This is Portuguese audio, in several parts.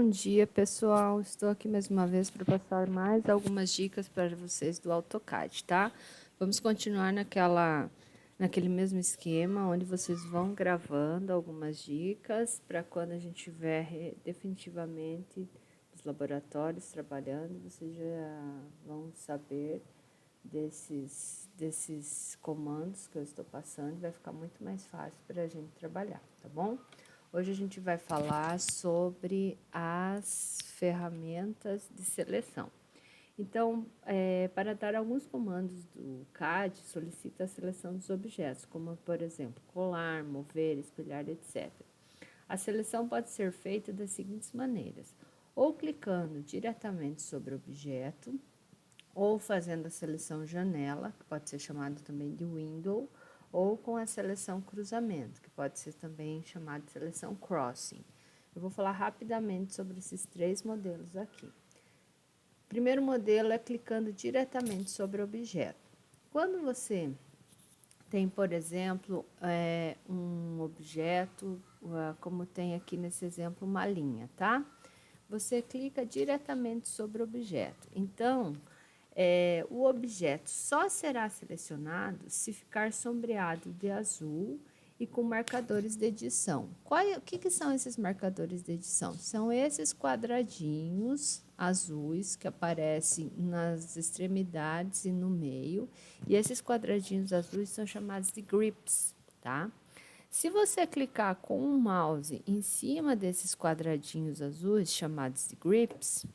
Bom dia, pessoal. Estou aqui mais uma vez para passar mais algumas dicas para vocês do AutoCAD, tá? Vamos continuar naquele mesmo esquema, onde vocês vão gravando algumas dicas para quando a gente estiver definitivamente nos laboratórios trabalhando, vocês já vão saber desses comandos que eu estou passando, vai ficar muito mais fácil para a gente trabalhar, tá bom? Hoje a gente vai falar sobre as ferramentas de seleção. Então, para dar alguns comandos do CAD, solicita a seleção dos objetos, como, por exemplo, colar, mover, espelhar, etc. A seleção pode ser feita das seguintes maneiras: ou clicando diretamente sobre o objeto, ou fazendo a seleção janela, que pode ser chamado também de window, ou com a seleção cruzamento, que pode ser também chamada de seleção crossing. Eu vou falar rapidamente sobre esses três modelos aqui. O primeiro modelo é clicando diretamente sobre o objeto. Quando você tem, por exemplo, um objeto, como tem aqui nesse exemplo, uma linha, tá? Você clica diretamente sobre o objeto. Então, o objeto só será selecionado se ficar sombreado de azul e com marcadores de edição. O que são esses marcadores de edição? São esses quadradinhos azuis que aparecem nas extremidades e no meio, e esses quadradinhos azuis são chamados de grips, tá? Se você clicar com o mouse em cima desses quadradinhos azuis chamados de grips,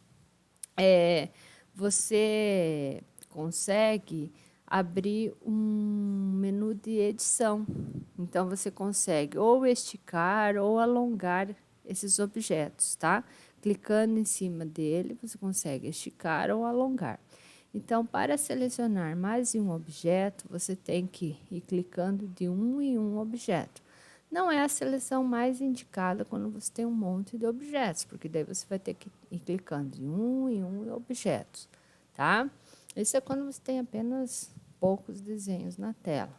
você consegue abrir um menu de edição. Então, você consegue ou esticar ou alongar esses objetos, tá? Clicando em cima dele, você consegue esticar ou alongar. Então, para selecionar mais de um objeto, você tem que ir clicando de um em um objeto. Não é a seleção mais indicada quando você tem um monte de objetos, porque daí você vai ter que ir clicando de um em um objetos, tá? Isso é quando você tem apenas poucos desenhos na tela.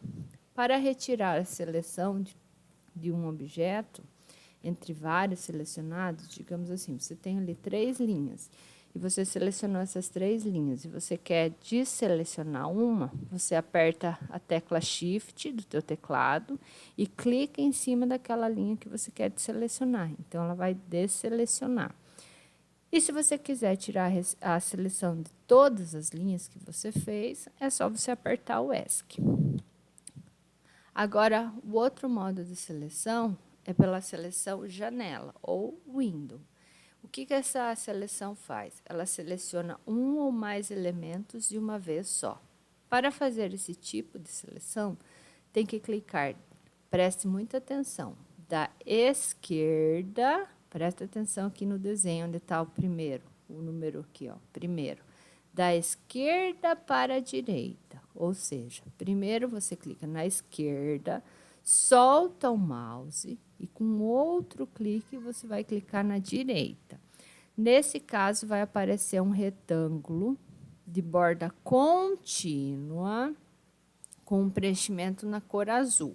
Para retirar a seleção de um objeto, entre vários selecionados, digamos assim, você tem ali 3 linhas, e você selecionou essas 3 linhas, e você quer desselecionar uma, você aperta a tecla Shift do teu teclado e clica em cima daquela linha que você quer desselecionar. Então, ela vai desselecionar. E se você quiser tirar a seleção de todas as linhas que você fez, é só você apertar o ESC. Agora, o outro modo de seleção é pela seleção janela ou window. O que essa seleção faz? Ela seleciona um ou mais elementos de uma vez só. Para fazer esse tipo de seleção, tem que clicar, preste muita atenção, da esquerda, presta atenção aqui no desenho onde está o primeiro, o número aqui, ó, primeiro, da esquerda para a direita, ou seja, primeiro você clica na esquerda, solta o mouse e com outro clique você vai clicar na direita. Nesse caso, vai aparecer um retângulo de borda contínua com um preenchimento na cor azul.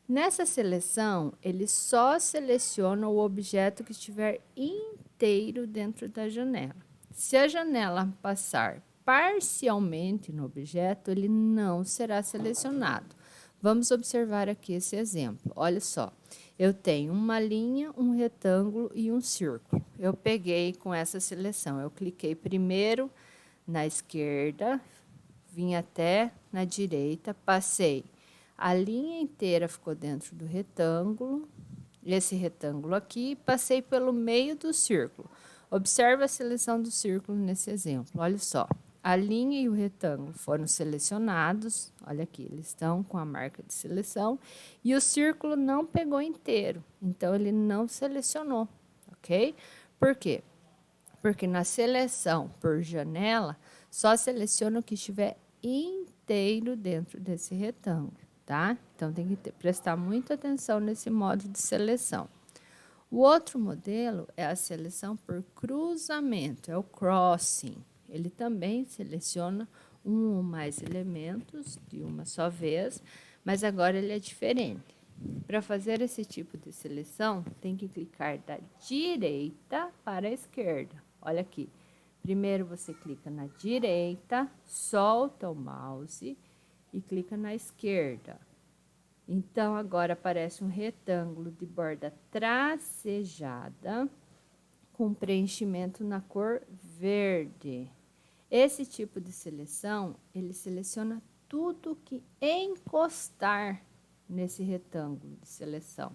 Nessa seleção, ele só seleciona o objeto que estiver inteiro dentro da janela. Se a janela passar parcialmente no objeto, ele não será selecionado. Vamos observar aqui esse exemplo. Olha só, eu tenho uma linha, um retângulo e um círculo. Eu peguei com essa seleção, eu cliquei primeiro na esquerda, vim até na direita, passei. A linha inteira ficou dentro do retângulo, esse retângulo aqui, passei pelo meio do círculo. Observe a seleção do círculo nesse exemplo, olha só. A linha e o retângulo foram selecionados, olha aqui, eles estão com a marca de seleção, e o círculo não pegou inteiro, então ele não selecionou, ok? Por quê? Porque na seleção por janela, só seleciona o que estiver inteiro dentro desse retângulo, tá? Então, tem que prestar muita atenção nesse modo de seleção. O outro modelo é a seleção por cruzamento, é o crossing. Ele também seleciona um ou mais elementos de uma só vez, mas agora ele é diferente. para fazer esse tipo de seleção, tem que clicar da direita para a esquerda. Olha aqui. Primeiro você clica na direita, solta o mouse e clica na esquerda. Então, agora aparece um retângulo de borda tracejada com preenchimento na cor verde. Esse tipo de seleção, ele seleciona tudo que encostar nesse retângulo de seleção,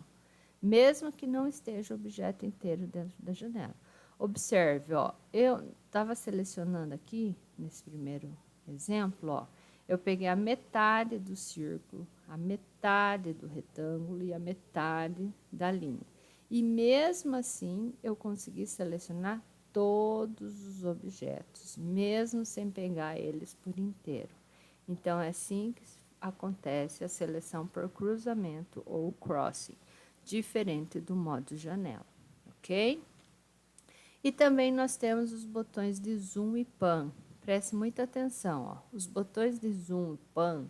mesmo que não esteja o objeto inteiro dentro da janela. Observe, ó, eu estava selecionando aqui, nesse primeiro exemplo, ó, eu peguei a metade do círculo, a metade do retângulo e a metade da linha. E mesmo assim, eu consegui selecionar todos os objetos, mesmo sem pegar eles por inteiro. Então, é assim que acontece a seleção por cruzamento ou crossing, diferente do modo janela, ok? E também nós temos os botões de zoom e pan. Preste muita atenção, ó. Os botões de zoom e pan,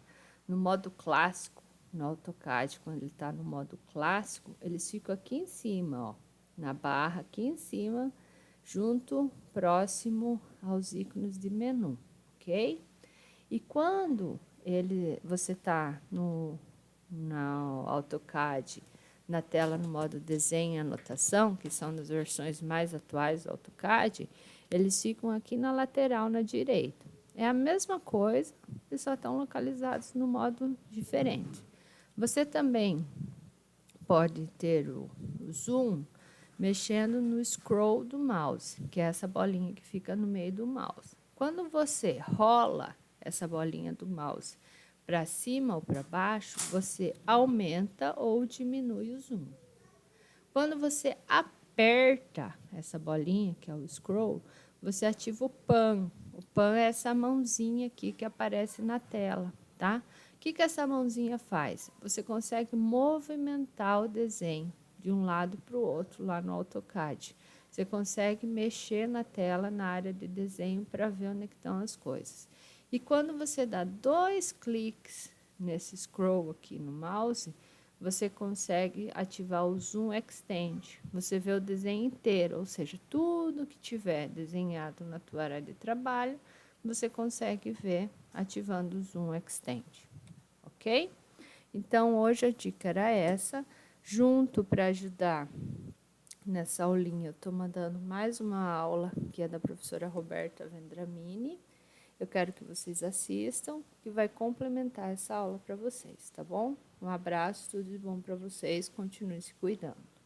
no modo clássico, no AutoCAD, quando ele está no modo clássico, eles ficam aqui em cima, ó, na barra aqui em cima, junto, próximo aos ícones de menu, ok? E quando você está no AutoCAD, na tela no modo desenho e anotação, que são das versões mais atuais do AutoCAD, eles ficam aqui na lateral, na direita. É a mesma coisa, eles só estão localizados no modo diferente. Você também pode ter o zoom mexendo no scroll do mouse, que é essa bolinha que fica no meio do mouse. Quando você rola essa bolinha do mouse para cima ou para baixo, você aumenta ou diminui o zoom. Quando você aperta essa bolinha, que é o scroll, você ativa o pan. O pan é essa mãozinha aqui que aparece na tela, tá? O que essa mãozinha faz? Você consegue movimentar o desenho de um lado para o outro lá no AutoCAD. Você consegue mexer na tela, na área de desenho, para ver onde estão as coisas. E quando você dá 2 cliques nesse scroll aqui no mouse, você consegue ativar o Zoom Extend. Você vê o desenho inteiro, ou seja, tudo que tiver desenhado na tua área de trabalho, você consegue ver ativando o Zoom Extend, ok? Então, hoje a dica era essa. Junto para ajudar nessa aulinha, eu estou mandando mais uma aula, que é da professora Roberta Vendramini. Eu quero que vocês assistam, que vai complementar essa aula para vocês, tá bom? Um abraço, tudo de bom para vocês, continuem se cuidando.